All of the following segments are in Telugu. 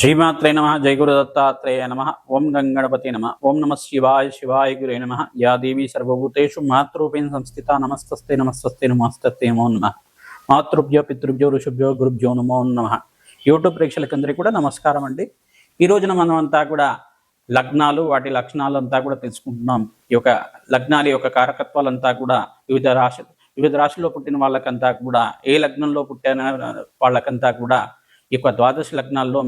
శ్రీమాత్రే నమ జయ గురు దత్తాత్రేయ నమ ఓం గంగణపతి నమ ఓం నమ శివాయ శివాయ గురే నమ యా దేవి సర్వభూతేషు మాతృరూపేణ సంస్థిత నమస్తస్తే నమస్తస్తే నమస్తస్తే నమో నమ మాతృభ్యో పితృభ్యో ఋషుభ్యో గురుభ్యో నమో నమ. యూట్యూబ్ ప్రేక్షకులందరికీ కూడా నమస్కారం అండి. ఈ రోజున మనం అంతా కూడా లగ్నాలు వాటి లక్షణాలు అంతా కూడా తెలుసుకుంటున్నాం. ఈ యొక్క లగ్నాల యొక్క కారకత్వాలంతా కూడా వివిధ రాశుల్లో పుట్టిన వాళ్ళకంతా కూడా ఏ లగ్నంలో పుట్టిన వాళ్ళకంతా కూడా ఈ యొక్క ద్వాదశ లగ్నాల్లో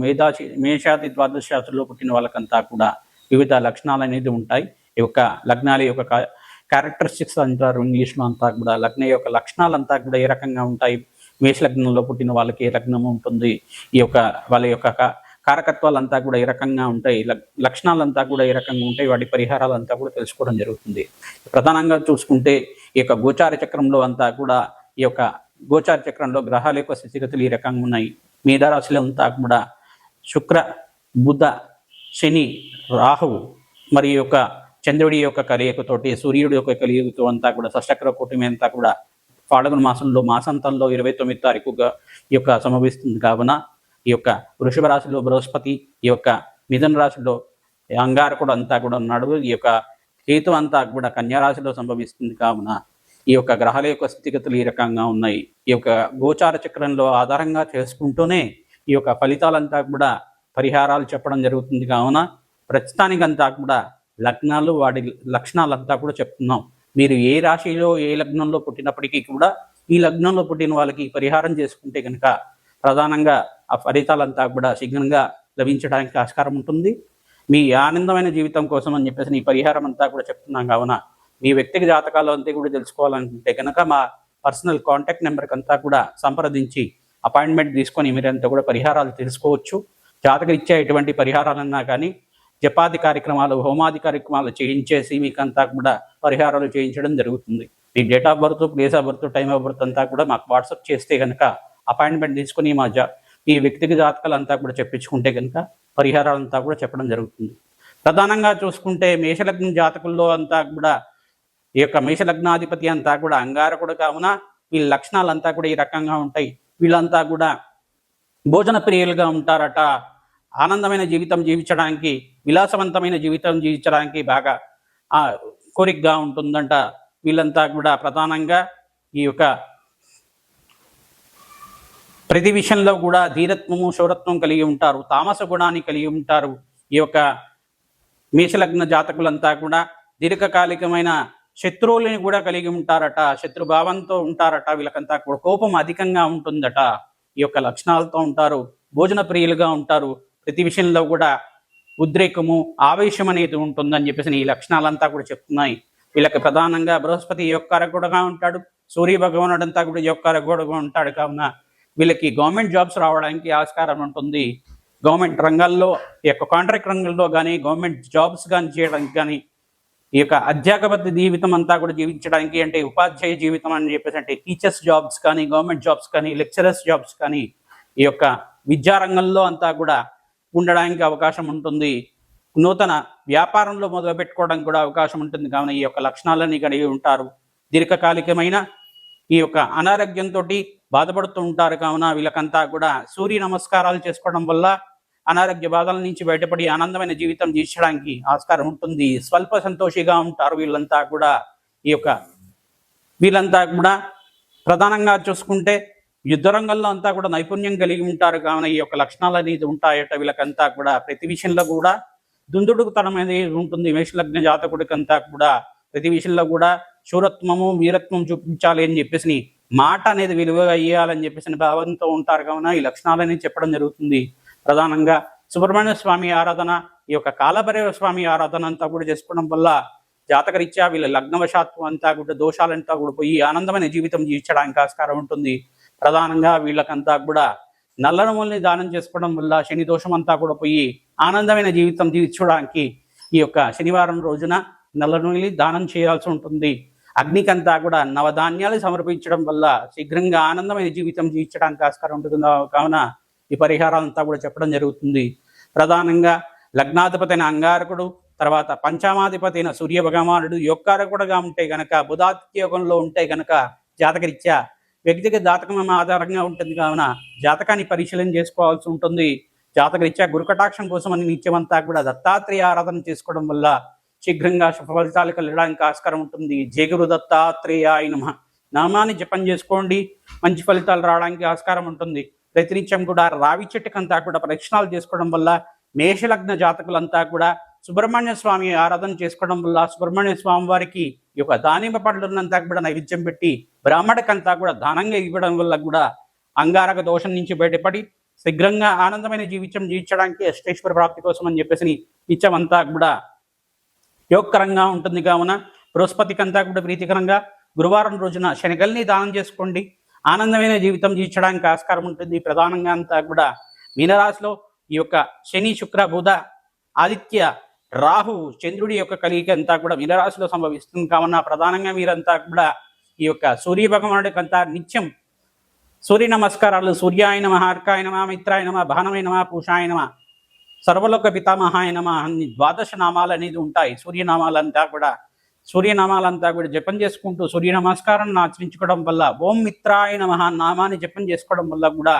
మేషాది ద్వాదశ రాశుల్లో పుట్టిన వాళ్ళకంతా కూడా వివిధ లక్షణాలు అనేది ఉంటాయి. ఈ యొక్క లగ్నాల యొక్క క్యారెక్టరిస్టిక్స్ అంటారు ఇంగ్లీష్లో. అంతా కూడా లగ్న యొక్క లక్షణాలంతా కూడా ఏ రకంగా ఉంటాయి, మేష లగ్నంలో పుట్టిన వాళ్ళకి ఏ లగ్నం ఉంటుంది, ఈ యొక్క వాళ్ళ యొక్క కారకత్వాలంతా కూడా ఏ రకంగా ఉంటాయి, లక్షణాలంతా కూడా ఏ రకంగా ఉంటాయి, వాటి పరిహారాలంతా కూడా తెలుసుకోవడం జరుగుతుంది. ప్రధానంగా చూసుకుంటే ఈ యొక్క గోచార చక్రంలో అంతా కూడా ఈ యొక్క గోచార చక్రంలో గ్రహాల యొక్క స్థితిగతులు ఈ రకంగా ఉన్నాయి. మేధరాశిలో అంతా కూడా శుక్ర, బుధ, శని, రాహువు మరి యొక్క చంద్రుడి యొక్క కలియకతోటి సూర్యుడి యొక్క కలియకతో అంతా కూడా షష్టగ్రహ కూటమి అంతా కూడా పాల్గొన మాసంలో మాసాంతంలో 29వ తారీఖుగా ఈ యొక్క సంభవిస్తుంది. కావున ఈ యొక్క వృషభ రాశిలో బృహస్పతి, ఈ యొక్క మిథున రాశిలో అంగారకుడు అంతా కూడా ఉన్నాడు. ఈ యొక్క కేతు అంతా కూడా కన్యా రాశిలో సంభవిస్తుంది. కావున ఈ యొక్క గ్రహాల యొక్క స్థితిగతులు ఈ రకంగా ఉన్నాయి. ఈ యొక్క గోచార చక్రంలో ఆధారంగా చేసుకుంటూనే ఈ యొక్క ఫలితాలంతా కూడా పరిహారాలు చెప్పడం జరుగుతుంది. కావున ప్రస్తుతానికంతా కూడా లగ్నాలు వాటి లక్షణాలంతా కూడా చెప్తున్నాం. మీరు ఏ రాశిలో ఏ లగ్నంలో పుట్టినప్పటికీ కూడా ఈ లగ్నంలో పుట్టిన వాళ్ళకి పరిహారం చేసుకుంటే కనుక ప్రధానంగా ఆ ఫలితాలంతా కూడా శీఘ్రంగా లభించడానికి ఆస్కారం ఉంటుంది. మీ ఆనందమైన జీవితం కోసం అని చెప్పేసి ఈ పరిహారం అంతా కూడా చెప్తున్నాం. కావున మీ వ్యక్తిగత జాతకాలు అంతా కూడా తెలుసుకోవాలనుకుంటే కనుక మా పర్సనల్ కాంటాక్ట్ నెంబర్కి అంతా కూడా సంప్రదించి అపాయింట్మెంట్ తీసుకొని మీరంతా కూడా పరిహారాలు తెలుసుకోవచ్చు. జాతకరీత్యా ఎటువంటి పరిహారాలన్నా కానీ జపాది కార్యక్రమాలు, హోమాది కార్యక్రమాలు చేయించేసి మీకంతా కూడా పరిహారాలు చేయించడం జరుగుతుంది. మీ date of birth, place of birth, time of birth అంతా కూడా మాకు వాట్సాప్ చేస్తే కనుక అపాయింట్మెంట్ తీసుకొని మీ వ్యక్తిగత జాతకాలు అంతా కూడా చెప్పించుకుంటే కనుక పరిహారాలంతా కూడా చెప్పడం జరుగుతుంది. ప్రధానంగా చూసుకుంటే మేషలగ్న జాతకుల్లో అంతా కూడా ఈ యొక్క మేషలగ్నాధిపతి అంతా కూడా అంగారకుడు. కావున వీళ్ళ లక్షణాలంతా కూడా ఈ రకంగా ఉంటాయి. వీళ్ళంతా కూడా భోజన ప్రియులుగా ఉంటారట. ఆనందమైన జీవితం జీవించడానికి, విలాసవంతమైన జీవితం జీవించడానికి బాగా కోరికగా ఉంటుందంట. వీళ్ళంతా కూడా ప్రధానంగా ఈ యొక్క ప్రతి విషయంలో కూడా ధీరత్వము, శౌరత్వం కలిగి ఉంటారు. తామస గుణాన్ని కలిగి ఉంటారు. ఈ యొక్క మేషలగ్న జాతకులంతా కూడా దీర్ఘకాలికమైన శత్రువులని కూడా కలిగి ఉంటారట. శత్రుభావంతో ఉంటారట. వీళ్ళకంతా కూడా కోపం అధికంగా ఉంటుందట. ఈ యొక్క లక్షణాలతో ఉంటారు. భోజన ప్రియులుగా ఉంటారు. ప్రతి విషయంలో కూడా ఉద్రేకము, ఆవేశం అనేది ఉంటుందని చెప్పేసి ఈ లక్షణాలంతా కూడా చెప్తున్నాయి. వీళ్ళకి ప్రధానంగా బృహస్పతి యొక్కరకుడుగా ఉంటాడు. సూర్య భగవానుడు అంతా కూడా యొక్కరకుడుగా ఉంటాడు. కావున వీళ్ళకి గవర్నమెంట్ జాబ్స్ రావడానికి ఆస్కారం ఉంటుంది. గవర్నమెంట్ రంగాల్లో, ఈ యొక్క కాంట్రాక్ట్ రంగంలో కానీ, గవర్నమెంట్ జాబ్స్ కానీ చేయడానికి కానీ, ఈ యొక్క అధ్యాపక జీవితం అంతా కూడా జీవించడానికి అంటే ఉపాధ్యాయ జీవితం అని చెప్పేసి అంటే టీచర్స్ జాబ్స్ కానీ, గవర్నమెంట్ జాబ్స్ కానీ, లెక్చరర్స్ జాబ్స్ కానీ, ఈ యొక్క విద్యారంగంలో అంతా కూడా ఉండడానికి అవకాశం ఉంటుంది. నూతన వ్యాపారంలో మొదలు పెట్టుకోవడానికి కూడా అవకాశం ఉంటుంది. కావున ఈ యొక్క లక్షణాలన్నీ కలిగి ఉంటారు. దీర్ఘకాలికమైన ఈ యొక్క అనారోగ్యంతో బాధపడుతూ ఉంటారు. కావున వీళ్ళకంతా కూడా సూర్య నమస్కారాలు చేసుకోవడం వల్ల అనారోగ్య బాధల నుంచి బయటపడి ఆనందమైన జీవితం జీవించడానికి ఆస్కారం ఉంటుంది. స్వల్ప సంతోషిగా ఉంటారు. వీళ్ళంతా కూడా వీళ్ళంతా కూడా ప్రధానంగా చూసుకుంటే యుద్ధరంగంలో అంతా కూడా నైపుణ్యం కలిగి ఉంటారు. కావున ఈ యొక్క లక్షణాలు అనేది ఉంటాయట. వీళ్ళకంతా కూడా ప్రతి విషయంలో కూడా దుందుడుకుతనం అనేది ఉంటుంది. మేషలగ్న జాతకుడికంతా కూడా ప్రతి విషయంలో కూడా శూరత్వము, వీరత్వం చూపించాలి అని చెప్పేసి మాట అనేది విలువగా ఇయ్యాలని చెప్పేసి భావంతో ఉంటారు. కావున ఈ లక్షణాలని చెప్పడం జరుగుతుంది. ప్రధానంగా సుబ్రహ్మణ్య స్వామి ఆరాధన, ఈ యొక్క కాలభైరవ స్వామి ఆరాధన అంతా కూడా చేసుకోవడం వల్ల జాతకరీత్యా వీళ్ళ లగ్నవశాత్వం అంతా కూడా దోషాలంతా కూడా పోయి ఆనందమైన జీవితం జీవించడానికి ఆస్కారం ఉంటుంది. ప్రధానంగా వీళ్ళకంతా కూడా నల్ల నువ్వుల్ని దానం చేసుకోవడం వల్ల శని దోషం అంతా కూడా పోయి ఆనందమైన జీవితం జీవించడానికి ఈ యొక్క శనివారం రోజున నల్ల నువ్వుల్ని దానం చేయాల్సి ఉంటుంది. అగ్నికంతా కూడా నవధాన్యాలు సమర్పించడం వల్ల శీఘ్రంగా ఆనందమైన జీవితం జీవించడానికి ఆస్కారం ఉంటుంది. కావున ఈ పరిహారాలంతా కూడా చెప్పడం జరుగుతుంది. ప్రధానంగా లగ్నాధిపతి అయిన అంగారకుడు, తర్వాత పంచమాధిపతి అయిన సూర్య భగవానుడు యొక్కారకుడుగా ఉంటే గనక, బుధాదిత్య యోగంలో ఉంటే గనక జాతకరీత్యా వ్యక్తిగత జాతకం ఆధారంగా ఉంటుంది. కావున జాతకాన్ని పరిశీలన చేసుకోవాల్సి ఉంటుంది. జాతకరీత్యా గురుకటాక్షం కోసం అని నిత్యమంతా కూడా దత్తాత్రేయ ఆరాధన చేసుకోవడం వల్ల శీఘ్రంగా శుభ ఫలితాలు కలగడానికి ఆస్కారం ఉంటుంది. జయ గురు దత్తాత్రేయాయ నమః నామాన్ని జపం చేసుకోండి, మంచి ఫలితాలు రావడానికి ఆస్కారం ఉంటుంది. ప్రతినిత్యం కూడా రావి చెట్టుకంతా కూడా ప్రదక్షిణాలు చేసుకోవడం వల్ల మేషలగ్న జాతకులంతా కూడా సుబ్రహ్మణ్య స్వామి ఆరాధన చేసుకోవడం వల్ల సుబ్రహ్మణ్య స్వామి వారికి ఈ యొక్క దానిమ్మ పండ్లంతా కూడా నైవేద్యం పెట్టి బ్రాహ్మణకంతా కూడా దానంగా ఇవ్వడం వల్ల కూడా అంగారక దోషం నుంచి బయటపడి శీఘ్రంగా ఆనందమైన జీవితం జీవించడానికి అష్టేశ్వర ప్రాప్తి కోసం అని చెప్పేసి నిత్యం అంతా కూడా యోగకరంగా ఉంటుంది. కావున బృహస్పతికంతా కూడా ప్రీతికరంగా గురువారం రోజున శనగల్ని దానం చేసుకోండి, ఆనందమైన జీవితం జీవించడానికి ఆస్కారం ఉంటుంది. ప్రధానంగా అంతా కూడా మీనరాశిలో ఈ యొక్క శని శుక్ర బుధ ఆదిత్య రాహు చంద్రుడి యొక్క కలిగిక అంతా కూడా మీనరాశిలో సంభవిస్తుంది. కావున ప్రధానంగా మీరంతా కూడా ఈ యొక్క సూర్య భగవానుడికి అంతా నిత్యం సూర్య నమస్కారాలు సూర్యాయ నమః, అర్కాయ నమః, మిత్రాయ నమః, భానవే నమః, పూషాయ నమః, సర్వలోక పితామహాయ నమః అన్ని ద్వాదశ నామాలు అనేది ఉంటాయి. సూర్యనామాలంతా కూడా జపం చేసుకుంటూ సూర్య నమస్కారాన్ని ఆచరించుకోవడం వల్ల ఓం మిత్రాయ నమః నామాన్ని జపం చేసుకోవడం వల్ల కూడా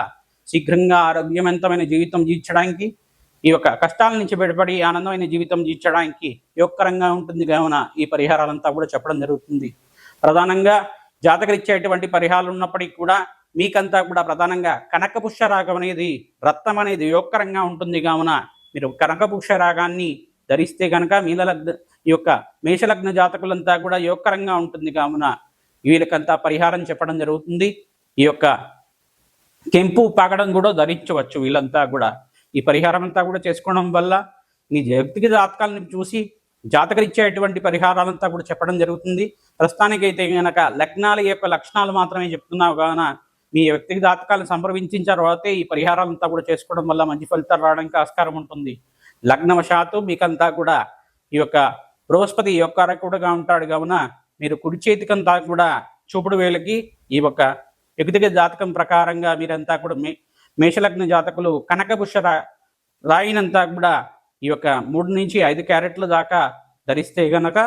శీఘ్రంగా ఆరోగ్యవంతమైన జీవితం జీవించడానికి, ఈ యొక్క కష్టాల నుంచి బయటపడి ఆనందమైన జీవితం జీవించడానికి యోగకరంగా ఉంటుంది. కావున ఈ పరిహారాలంతా కూడా చెప్పడం జరుగుతుంది. ప్రధానంగా జాతకరీత్యేటువంటి పరిహారాలు ఉన్నప్పటికీ కూడా మీకంతా కూడా ప్రధానంగా కనకపుష్య రాగం అనేది రత్నం అనేది యోగకరంగా ఉంటుంది. కావున మీరు కనకపుష్య రాగాన్ని ధరిస్తే కనుక ఈ యొక్క మేషలగ్న జాతకులంతా కూడా యోగకరంగా ఉంటుంది. కావున వీళ్ళకంతా పరిహారం చెప్పడం జరుగుతుంది. ఈ యొక్క కెంపు పాగడం కూడా ధరించవచ్చు. వీళ్ళంతా కూడా ఈ పరిహారం అంతా కూడా చేసుకోవడం వల్ల మీ వ్యక్తిగత జాతకాలను చూసి జాతకరీత్యేటువంటి పరిహారాలంతా కూడా చెప్పడం జరుగుతుంది. ప్రస్తుతానికైతే కనుక లగ్నాల యొక్క లక్షణాలు మాత్రమే చెప్తున్నావు. కావున మీ వ్యక్తిగత జాతకాలను సంప్రదించిన తర్వాతే ఈ పరిహారాలంతా కూడా చేసుకోవడం వల్ల మంచి ఫలితాలు రావడానికి ఆస్కారం ఉంటుంది. లగ్నవశాత్తు మీకంతా కూడా ఈ యొక్క బృహస్పతి యోగకారకుడుగా ఉంటాడు. కావున మీరు కుడి చేతికంతా కూడా చూపుడు వేలకి ఈ యొక్క వ్యక్తిగత జాతకం ప్రకారంగా మీరంతా కూడా మేషలగ్న జాతకులు కనకపుష్య రాయినంతా కూడా ఈ యొక్క 3 నుంచి 5 క్యారెట్ల దాకా ధరిస్తే గనక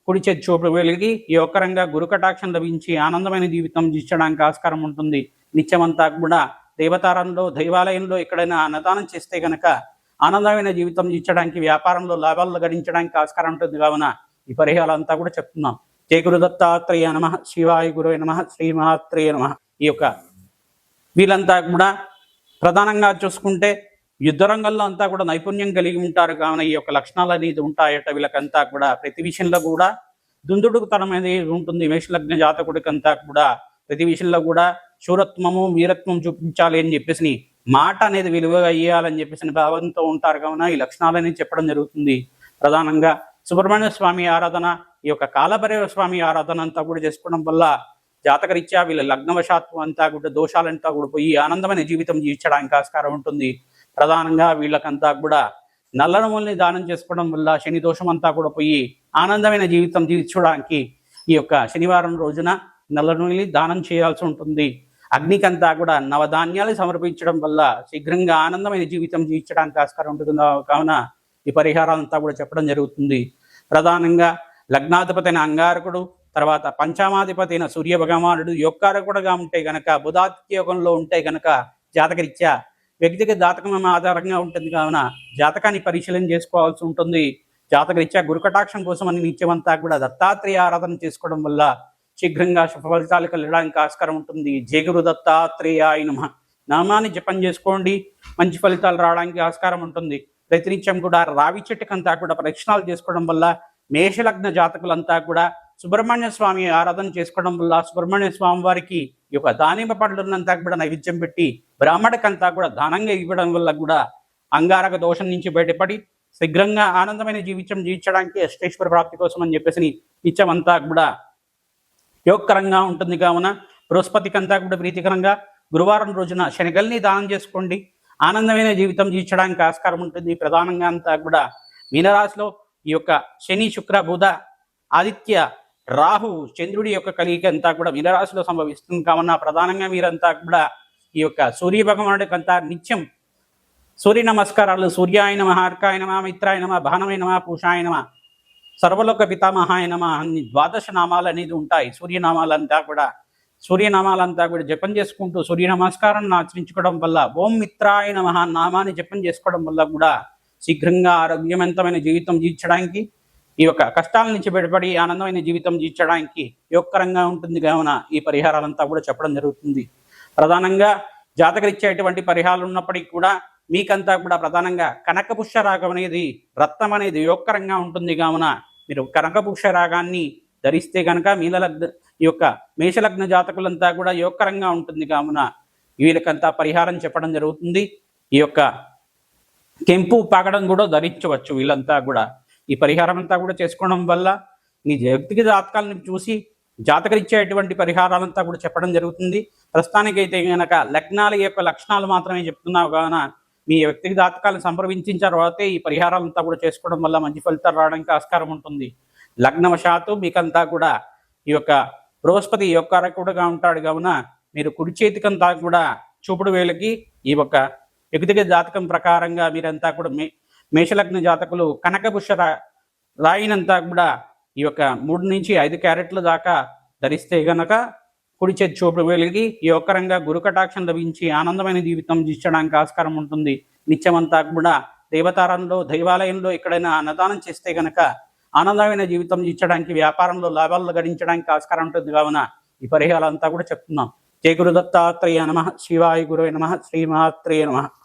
కుడి చేతి చూపుడు వేలికి యోగకరంగా గురుకటాక్షం లభించి ఆనందమైన జీవితం జీవించడానికి ఆస్కారం ఉంటుంది. నిత్యమంతా కూడా దేవాలయంలో ఎక్కడైనా అన్నదానం చేస్తే గనక ఆనందమైన జీవితం జీవించడానికి, వ్యాపారంలో లాభాలు గడించడానికి ఆస్కారం ఉంటుంది. కావున ఈ పరిహారాలంతా కూడా చెప్తున్నాం. జయ గురు దత్తాత్రేయ నమః, శివాయ గురువే నమః, శ్రీమాత్రేయ నమః. ఈ యొక్క వీళ్ళంతా కూడా ప్రధానంగా చూసుకుంటే యుద్ధ రంగంలో అంతా కూడా నైపుణ్యం కలిగి ఉంటారు. కావున ఈ యొక్క లక్షణాలు అనేది ఉంటాయట. వీళ్ళకంతా కూడా ప్రతి విషయంలో కూడా దుందుడుకుతనం అనేది ఉంటుంది. మేషలగ్న జాతకుడికంతా కూడా ప్రతి విషయంలో కూడా శూరత్వము వీరత్వం చూపించాలి అని చెప్పేసి మాట అనేది విలువగా ఇయ్యాలని చెప్పేసి భావంతో ఉంటారు. కావున ఈ లక్షణాలు అనేది చెప్పడం జరుగుతుంది. ప్రధానంగా సుబ్రహ్మణ్య స్వామి ఆరాధన, ఈ యొక్క కాలభైరవ స్వామి ఆరాధన అంతా కూడా చేసుకోవడం వల్ల జాతకరీత్యా వీళ్ళ లగ్నవశాత్వం అంతా కూడా దోషాలంతా కూడా పోయి ఆనందమైన జీవితం జీవించడానికి ఆస్కారం ఉంటుంది. ప్రధానంగా వీళ్ళకంతా కూడా నల్ల నువ్వుల్ని దానం చేసుకోవడం వల్ల శని దోషం అంతా కూడా పోయి ఆనందమైన జీవితం జీవించడానికి ఈ యొక్క శనివారం రోజున నల్ల నువ్వుల్ని దానం చేయాల్సి ఉంటుంది. అగ్నికంతా కూడా నవధాన్యాలు సమర్పించడం వల్ల శీఘ్రంగా ఆనందమైన జీవితం జీవించడానికి ఆస్కారం ఉంటుంది. కావున ఈ పరిహారాలంతా కూడా చెప్పడం జరుగుతుంది. ప్రధానంగా లగ్నాధిపతి అయిన అంగారకుడు, తర్వాత పంచమాధిపతి అయిన సూర్య భగవానుడు యోగకారకుడుగా ఉంటే గనక, బుధాదిత్య యోగంలో ఉంటే గనక జాతకరీత్యా వ్యక్తిగత జాతకం ఆధారంగా ఉంటుంది. కావున జాతకాన్ని పరిశీలన చేసుకోవాల్సి ఉంటుంది. జాతకరీత్యా గురుకటాక్షం కోసం అని నిత్యమంతా కూడా దత్తాత్రేయ ఆరాధన చేసుకోవడం వల్ల శీఘ్రంగా శుభ ఫలితాలు కలగడానికి ఆస్కారం ఉంటుంది. జయ గురు దత్తాత్రేయాయ నమః నామాన్ని జపం చేసుకోండి, మంచి ఫలితాలు రావడానికి ఆస్కారం ఉంటుంది. ప్రతినిత్యం కూడా రావి చెట్టుకంతా కూడా ప్రదక్షిణాలు చేసుకోవడం వల్ల మేషలగ్న జాతకులంతా కూడా సుబ్రహ్మణ్య స్వామి ఆరాధన చేసుకోవడం వల్ల సుబ్రహ్మణ్య స్వామి వారికి ఈ యొక్క దానిమ్మ పండ్లంతా కూడా నైవేద్యం పెట్టి బ్రాహ్మణకంతా కూడా దానంగా ఇవ్వడం వల్ల కూడా అంగారక దోషం నుంచి బయటపడి శీఘ్రంగా ఆనందమైన జీవితం జీవించడానికి అష్టేశ్వర ప్రాప్తి కోసం అని చెప్పేసి నిత్యమంతా కూడా యోగకరంగా ఉంటుంది. కావున బృహస్పతికంతా కూడా ప్రీతికరంగా గురువారం రోజున శనగల్ని దానం చేసుకోండి, ఆనందమైన జీవితం జీవించడానికి ఆస్కారం ఉంటుంది. ప్రధానంగా అంతా కూడా మీనరాశిలో ఈ యొక్క శని శుక్ర బుధ ఆదిత్య రాహు చంద్రుడి యొక్క కలిగిక అంతా కూడా మీనరాశిలో సంభవిస్తుంది. కావున ప్రధానంగా మీరంతా కూడా ఈ యొక్క సూర్య భగవానుడికంతా నిత్యం సూర్య నమస్కారాలు సూర్యాయ నమః, అర్కాయ నమః, మిత్రాయ నమః, భానవే నమః, పూషాయ నమః, సర్వలోక పితామహాయ నమః అన్ని ద్వాదశ నామాలు అనేది ఉంటాయి. సూర్యనామాలంతా కూడా సూర్యనామాలంతా కూడా జపం చేసుకుంటూ సూర్య నమస్కారాన్ని ఆచరించుకోవడం వల్ల ఓం మిత్రాయ నమః నామాన్ని జపం చేసుకోవడం వల్ల కూడా శీఘ్రంగా ఆరోగ్యవంతమైన జీవితం జీవించడానికి, ఈ యొక్క కష్టాల నుంచి బయటపడి ఆనందమైన జీవితం జీవించడానికి యోగకరంగా ఉంటుంది కావున ఈ పరిహారాలంతా కూడా చెప్పడం జరుగుతుంది. ప్రధానంగా జాతకరీత్యేటువంటి పరిహారాలు ఉన్నప్పటికీ కూడా మీకంతా కూడా ప్రధానంగా కనకపుష్య రాగం అనేది, రత్నం అనేది యోగకరంగా ఉంటుంది కావున మీరు కనకపుష్య రాగాన్ని ధరిస్తే కనుక ఈ యొక్క మేషలగ్న జాతకులంతా కూడా యోగకరంగా ఉంటుంది కావున వీళ్ళకంతా పరిహారం చెప్పడం జరుగుతుంది. ఈ యొక్క కెంపు పాకడం కూడా ధరించవచ్చు. వీళ్ళంతా కూడా ఈ పరిహారం అంతా కూడా చేసుకోవడం వల్ల మీ వ్యక్తిగత జాతకాలను చూసి జాతకరీత్యేటువంటి పరిహారాలంతా కూడా చెప్పడం జరుగుతుంది. ప్రస్తుతానికైతే కనుక లగ్నాల యొక్క లక్షణాలు మాత్రమే చెప్తున్నావు కావున మీ వ్యక్తిగత జాతకాలను సంప్రదించిన తర్వాతే ఈ పరిహారాలంతా కూడా చేసుకోవడం వల్ల మంచి ఫలితాలు రావడానికి ఆస్కారం ఉంటుంది. లగ్నవశాత్తు మీకంతా కూడా ఈ యొక్క బృహస్పతి యోగకారకుడుగా ఉంటాడు కావున మీరు కుడి చేతికంతా కూడా చూపుడు వేలకి ఈ యొక్క వ్యక్తిగత జాతకం ప్రకారంగా మీరంతా కూడా మేషలగ్న జాతకులు కనకపుష్య రాయినంతా కూడా ఈ యొక్క 3 నుంచి 5 క్యారెట్ల దాకా ధరిస్తే గనక కుడి చేతి చూపుడు వేలికి యోగకరంగా గురు కటాక్షం లభించి ఆనందమైన జీవితం జీవించడానికి ఆస్కారం ఉంటుంది. నిత్యమంతా కూడా దేవతారంలో దైవాలయంలో ఎక్కడైనా అన్నదానం చేస్తే గనక ఆనందమైన జీవితం జీవించడానికి, వ్యాపారంలో లాభాలు గడించడానికి ఆస్కారం ఉంటుంది కావున ఈ పరిహారాలంతా కూడా చెప్తున్నాం. జయ గురు దత్తాత్రేయ నమః. శివాయ గురువే నమః. శ్రీమాత్రేయ నమః.